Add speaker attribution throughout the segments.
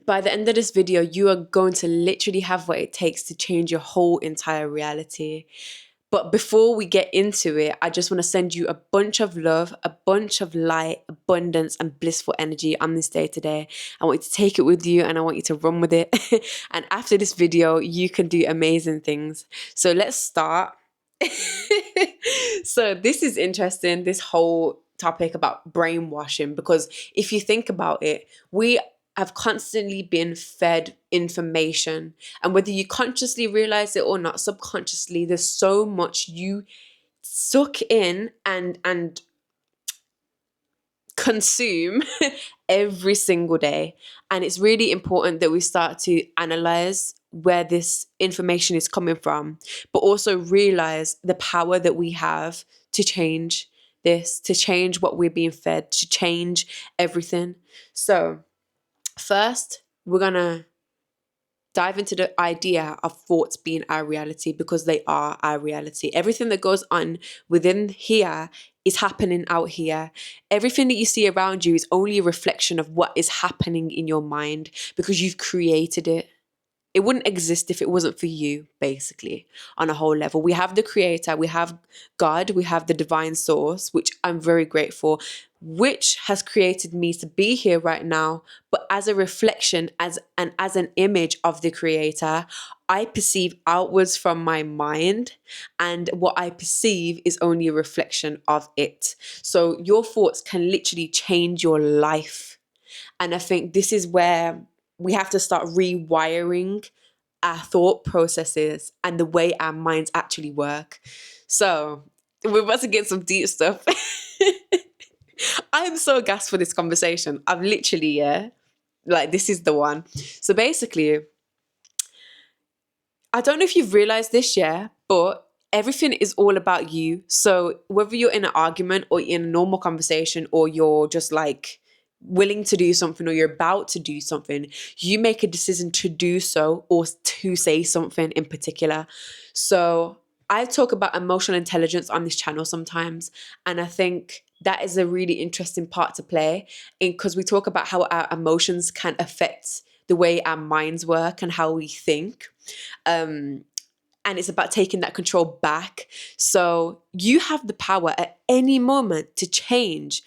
Speaker 1: By the end of this video, you are going to literally have what it takes to change your whole entire reality. But before we get into it, I just want to send you a bunch of love, a bunch of light, abundance, and blissful energy on this day today. I want you to take it with you and I want you to run with it. And after this video, you can do amazing things. So let's start. So this is interesting, this whole topic about brainwashing, because if you think about it, we have constantly been fed information, and whether you consciously realize it or not, subconsciously, there's so much you suck in and consume every single day. And it's really important that we start to analyze where this information is coming from, but also realize the power that we have to change this, to change what we're being fed, to change everything. So first, we're going to dive into the idea of thoughts being our reality, because they are our reality. Everything that goes on within here is happening out here. Everything that you see around you is only a reflection of what is happening in your mind, because you've created it. It wouldn't exist if it wasn't for you, basically, on a whole level. We have the creator, we have God, we have the divine source, which I'm very grateful, which has created me to be here right now. But as a reflection, as an image of the creator, I perceive outwards from my mind, and what I perceive is only a reflection of it. So your thoughts can literally change your life. And I think this is where we have to start rewiring our thought processes and the way our minds actually work. So we're about to get some deep stuff. I'm so gassed for this conversation. I've literally, this is the one. So basically, I don't know if you've realized this, but everything is all about you. So whether you're in an argument or in a normal conversation, or you're just like willing to do something, or you're about to do something, you make a decision to do so, or to say something in particular. So I talk about emotional intelligence on this channel sometimes, and I think that is a really interesting part to play in, because we talk about how our emotions can affect the way our minds work and how we think. And it's about taking that control back. So you have the power at any moment to change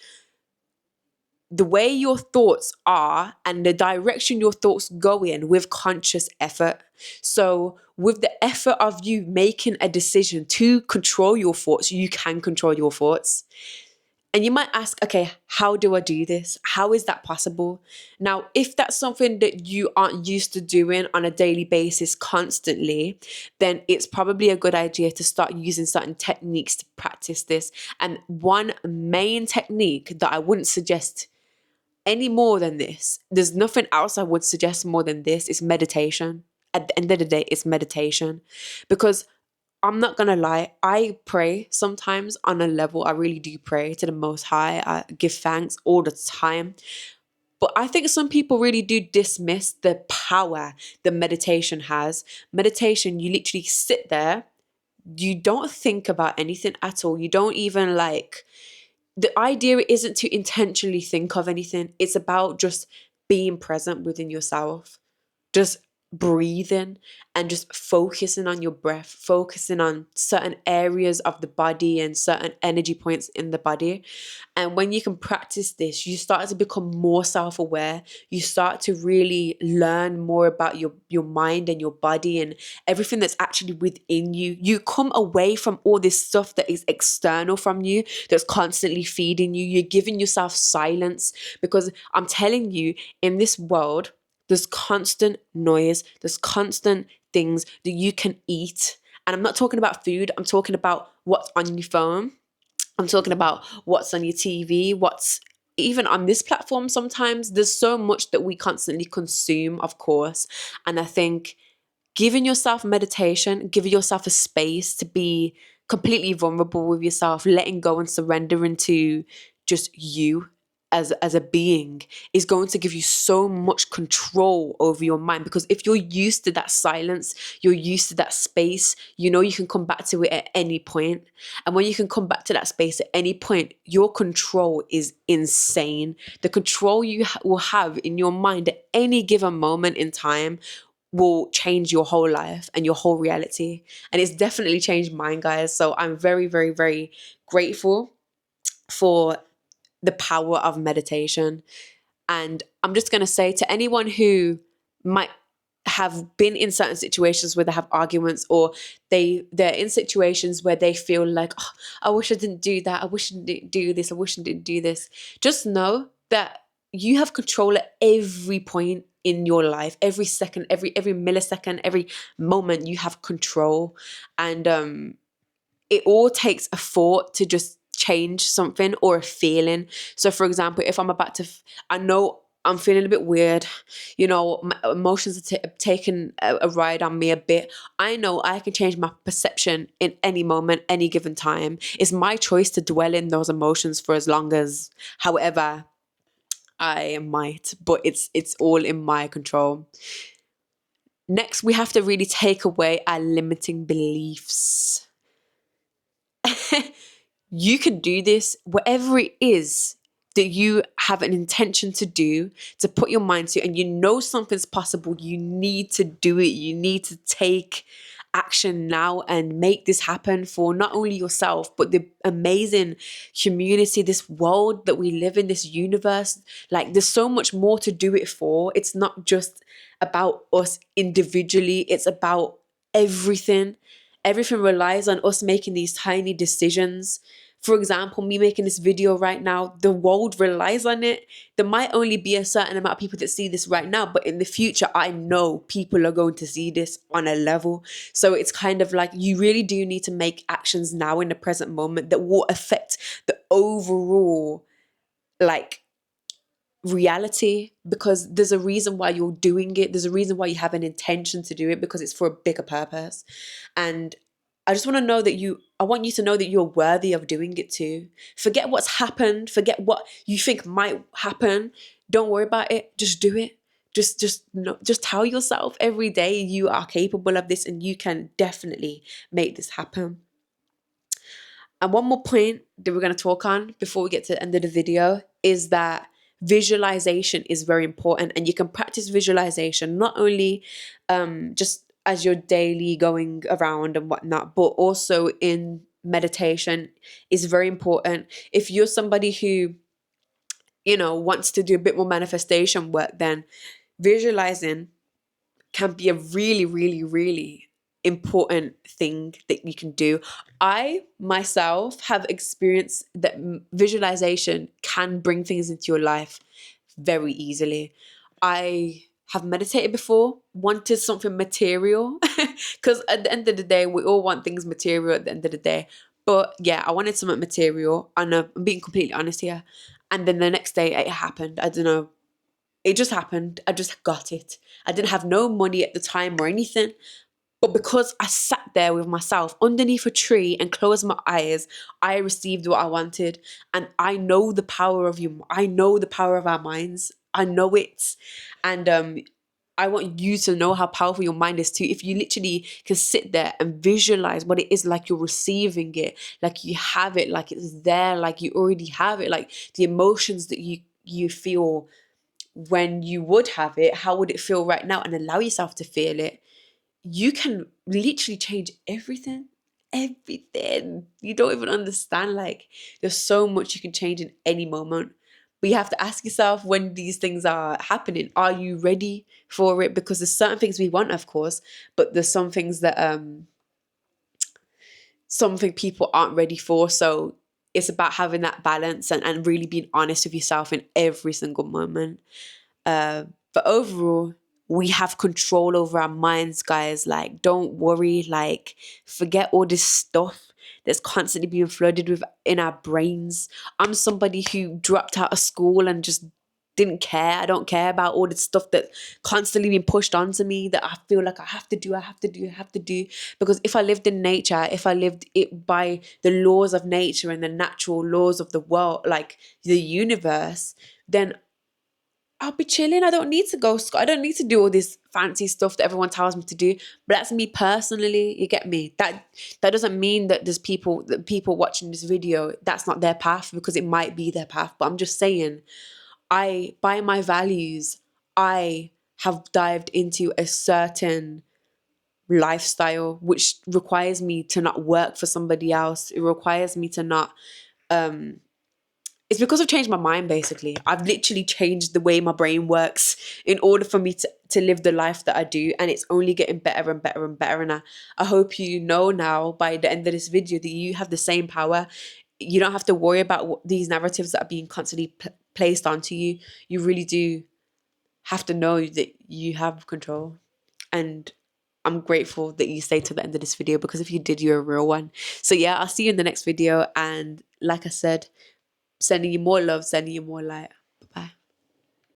Speaker 1: the way your thoughts are and the direction your thoughts go in with conscious effort. So with the effort of you making a decision to control your thoughts, you can control your thoughts. And you might ask, okay, how do I do this? How is that possible? Now, if that's something that you aren't used to doing on a daily basis constantly, then it's probably a good idea to start using certain techniques to practice this. And one main technique that I wouldn't suggest any more than this, there's nothing else I would suggest more than this, is meditation. At the end of the day, it's meditation. Because I'm not gonna lie, I pray sometimes on a level. I really do pray to the Most High. I give thanks all the time. But I think some people really do dismiss the power that meditation has. Meditation, you literally sit there, you don't think about anything at all. You don't even the idea isn't to intentionally think of anything. It's about just being present within yourself. Just breathing and just focusing on your breath, focusing on certain areas of the body and certain energy points in the body. And when you can practice this, you start to become more self-aware. You start to really learn more about your mind and your body and everything that's actually within you. You come away from all this stuff that is external from you, that's constantly feeding you. You're giving yourself silence, because I'm telling you, in this world, there's constant noise, there's constant things that you can eat. And I'm not talking about food, I'm talking about what's on your phone. I'm talking about what's on your TV, what's even on this platform sometimes. There's so much that we constantly consume, of course. And I think giving yourself meditation, giving yourself a space to be completely vulnerable with yourself, letting go and surrendering to just you, as a being is going to give you so much control over your mind, because if you're used to that silence, you're used to that space, you know you can come back to it at any point. And when you can come back to that space at any point, your control is insane. The control you will have in your mind at any given moment in time will change your whole life and your whole reality. And it's definitely changed mine, guys. So I'm very, very, very grateful for the power of meditation. And I'm just going to say to anyone who might have been in certain situations where they have arguments, or they're in situations where they feel like, oh, I wish I didn't do that, I wish I didn't do this, I wish I didn't do this, just know that you have control at every point in your life, every second, every millisecond, every moment you have control. And it all takes a thought to just change something, or a feeling. So for example, if I'm about to, I know I'm feeling a bit weird, you know, my emotions are taking a ride on me a bit. I know I can change my perception in any moment, any given time. It's my choice to dwell in those emotions for as long as, however I might, but it's all in my control. Next, we have to really take away our limiting beliefs. You can do this, whatever it is that you have an intention to do, to put your mind to, and you know something's possible. You need to do it. You need to take action now and make this happen for not only yourself, but the amazing community, this world that we live in, this universe. Like, there's so much more to do it for. It's not just about us individually, it's about everything. Everything relies on us making these tiny decisions. For example, me making this video right now, the world relies on it. There might only be a certain amount of people that see this right now, but in the future, I know people are going to see this on a level. So it's kind of like, you really do need to make actions now in the present moment that will affect the overall, like, reality, because there's a reason why you're doing it. There's a reason why you have an intention to do it, because it's for a bigger purpose. And I just want to know that I want you to know that you're worthy of doing it too. Forget what's happened. Forget what you think might happen. Don't worry about it. Just do it. Just tell yourself every day you are capable of this and you can definitely make this happen. And one more point that we're going to talk on before we get to the end of the video is that visualization is very important, and you can practice visualization not only just as you're daily going around and whatnot, but also in meditation is very important. If you're somebody who, you know, wants to do a bit more manifestation work, then visualizing can be a really, really, really important thing that you can do. I myself have experienced that visualization can bring things into your life very easily. I have meditated before, wanted something material, because at the end of the day, we all want things material at the end of the day. But yeah, I wanted something material, and I'm being completely honest here. And then the next day it happened. I don't know, it just happened. I just got it. I didn't have no money at the time or anything. But because I sat there with myself underneath a tree and closed my eyes, I received what I wanted. And I know the power of you. I know the power of our minds. I know it. And I want you to know how powerful your mind is too. If you literally can sit there and visualize what it is, like you're receiving it, like you have it, like it's there, like you already have it, like the emotions that you feel when you would have it, how would it feel right now? And allow yourself to feel it. You can literally change everything. Everything. You don't even understand. Like, there's so much you can change in any moment. But you have to ask yourself, when these things are happening, are you ready for it? Because there's certain things we want, of course, but there's some things that something people aren't ready for. So it's about having that balance and really being honest with yourself in every single moment. But overall, we have control over our minds, guys. Like, don't worry. Like, forget all this stuff that's constantly being flooded with in our brains. I'm somebody who dropped out of school and just didn't care. I don't care about all the stuff that constantly being pushed onto me that I feel like I have to do, I have to do, I have to do. Because if I lived in nature, if I lived it by the laws of nature and the natural laws of the world, like the universe, then I'll be chilling. I don't need to go. I don't need to do all this fancy stuff that everyone tells me to do. But that's me personally. You get me? That doesn't mean that there's people watching this video, that's not their path, because it might be their path. But I'm just saying, by my values, I have dived into a certain lifestyle which requires me to not work for somebody else. It requires me to not it's because I've changed my mind, basically. I've literally changed the way my brain works in order for me to live the life that I do. And it's only getting better and better and better. And I hope you know now by the end of this video that you have the same power. You don't have to worry about these narratives that are being constantly placed onto you. You really do have to know that you have control. And I'm grateful that you stayed to the end of this video, because if you did, you're a real one. So yeah, I'll see you in the next video. And like I said, sending you more love, sending you more light.